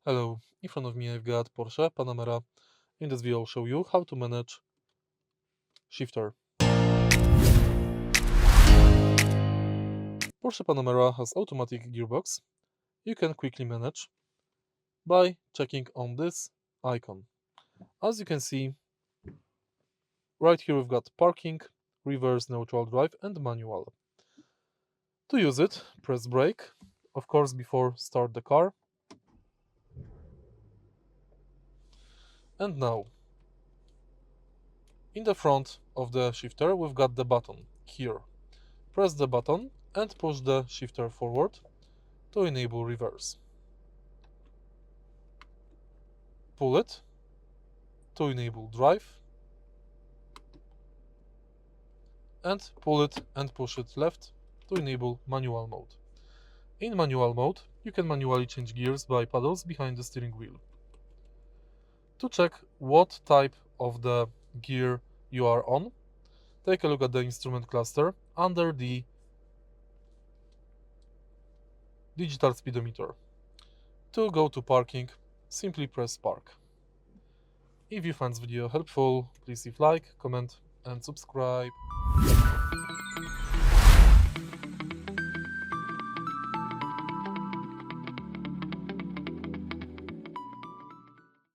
Hello, in front of me I've got Porsche Panamera. In this video I'll show you how to manage shifter. Porsche Panamera has automatic gearbox. You can quickly manage by checking on this icon. As you can see, right here we've got parking, reverse, neutral drive and manual. To use it, press brake, of course before start the car. And now, in the front of the shifter we've got the button here. Press the button and push the shifter forward to enable reverse. Pull it to enable drive and pull it and push it left to enable manual mode. In manual mode, you can manually change gears by paddles behind the steering wheel. To check what type of the gear you are on, take a look at the instrument cluster under the digital speedometer. To go to parking, simply press park. If you found this video helpful, please leave like, comment and subscribe.